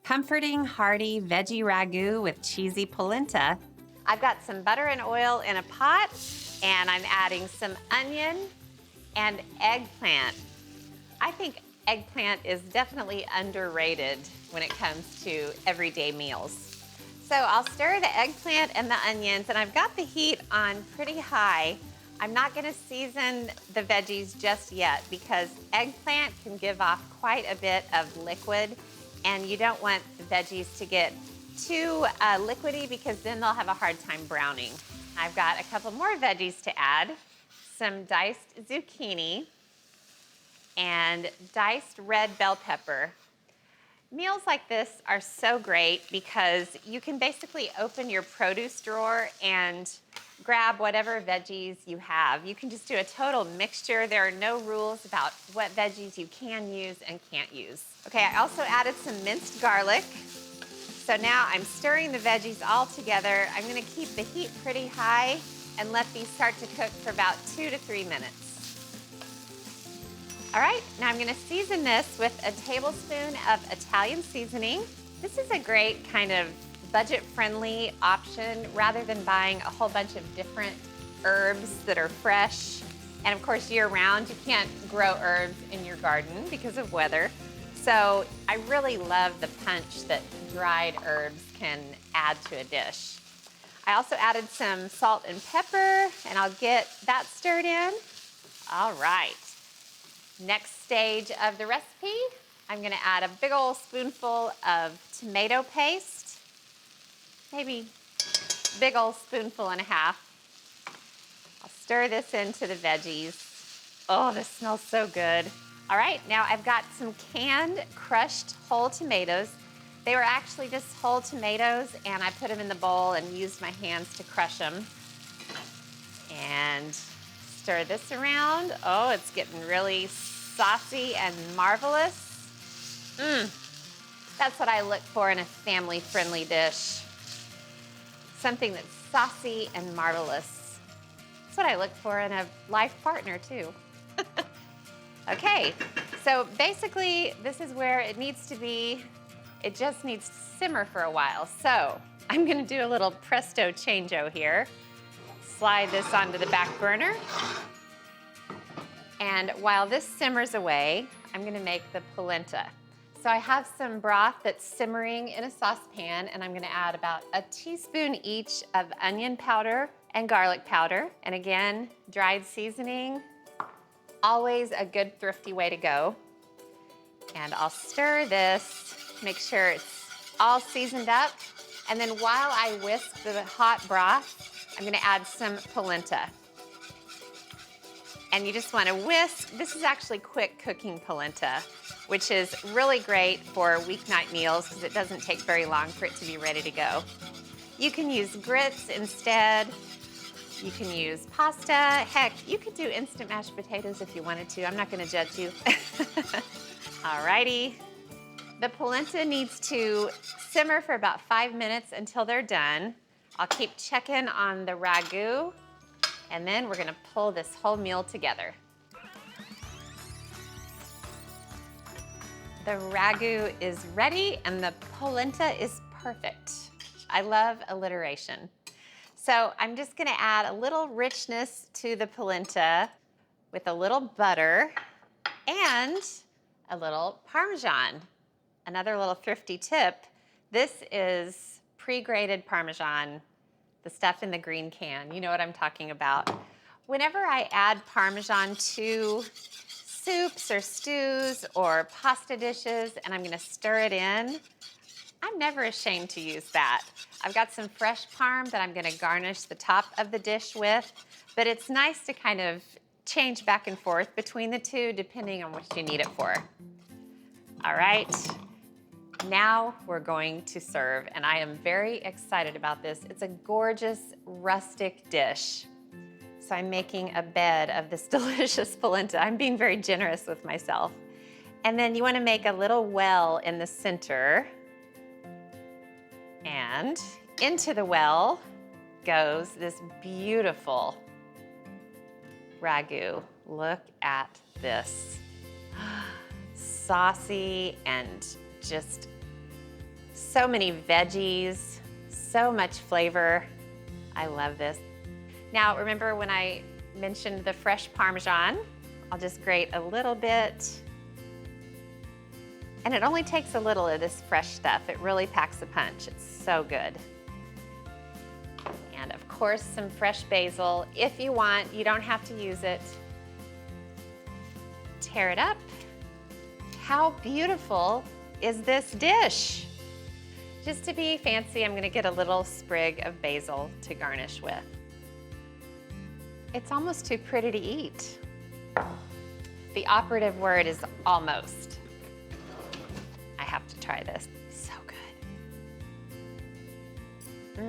Comforting, hearty veggie ragu with cheesy polenta. I've got some butter and oil in a pot, and I'm adding some onion and eggplant. I think eggplant is definitely underrated when it comes to everyday meals. So I'll stir the eggplant and the onions, and I've got the heat on pretty high. I'm not gonna season the veggies just yet because eggplant can give off quite a bit of liquid, and you don't want the veggies to get too liquidy because then they'll have a hard time browning. I've got a couple more veggies to add, some diced zucchini and diced red bell pepper. Meals like this are so great because you can basically open your produce drawer and grab whatever veggies you have. You can just do a total mixture. There are no rules about what veggies you can use and can't use. Okay, I also added some minced garlic. So now I'm stirring the veggies all together. I'm gonna keep the heat pretty high and let these start to cook for about 2 to 3 minutes. All right, now I'm gonna season this with a tablespoon of Italian seasoning. This is a great kind of budget-friendly option rather than buying a whole bunch of different herbs that are fresh. And of course, year-round, you can't grow herbs in your garden because of weather. So I really love the punch that dried herbs can add to a dish. I also added some salt and pepper, and I'll get that stirred in. All right. Next stage of the recipe, I'm gonna add a big old spoonful of tomato paste, maybe big old spoonful and a half. I'll stir this into the veggies. Oh, this smells so good. All right, now I've got some canned crushed whole tomatoes. They were actually just whole tomatoes, and I put them in the bowl and used my hands to crush them. And stir this around. Oh, it's getting really saucy and marvelous. That's what I look for in a family-friendly dish. Something that's saucy and marvelous. That's what I look for in a life partner, too. Okay, so basically, this is where it needs to be. It just needs to simmer for a while. So I'm gonna do a little presto changeo here. Slide this onto the back burner. And while this simmers away, I'm gonna make the polenta. So I have some broth that's simmering in a saucepan, and I'm gonna add about a teaspoon each of onion powder and garlic powder. And again, dried seasoning, always a good thrifty way to go. And I'll stir this, make sure it's all seasoned up. And then while I whisk the hot broth, I'm gonna add some polenta. And you just wanna whisk. This is actually quick cooking polenta, which is really great for weeknight meals because it doesn't take very long for it to be ready to go. You can use grits instead. You can use pasta. Heck, you could do instant mashed potatoes if you wanted to. I'm not gonna judge you. Alrighty. The polenta needs to simmer for about 5 minutes until they're done. I'll keep checking on the ragu, and then we're gonna pull this whole meal together. The ragu is ready and the polenta is perfect. I love alliteration. So I'm just gonna add a little richness to the polenta with a little butter and a little Parmesan. Another little thrifty tip, this is pre-grated Parmesan, the stuff in the green can. You know what I'm talking about. Whenever I add Parmesan to soups or stews or pasta dishes and I'm gonna stir it in, I'm never ashamed to use that. I've got some fresh parm that I'm gonna garnish the top of the dish with, but it's nice to kind of change back and forth between the two depending on what you need it for. All right, now we're going to serve, and I am very excited about this. It's a gorgeous rustic dish. So I'm making a bed of this delicious polenta. I'm being very generous with myself. And then you wanna make a little well in the center. And into the well goes this beautiful ragu. Look at this. Saucy and just So many veggies, so much flavor. I love this. Now, remember when I mentioned the fresh Parmesan? I'll just grate a little bit. And it only takes a little of this fresh stuff. It really packs a punch. It's so good. And of course, some fresh basil. If you want, you don't have to use it. Tear it up. How beautiful is this dish? Just to be fancy, I'm gonna get a little sprig of basil to garnish with. It's almost too pretty to eat. The operative word is almost. I have to try this. So good.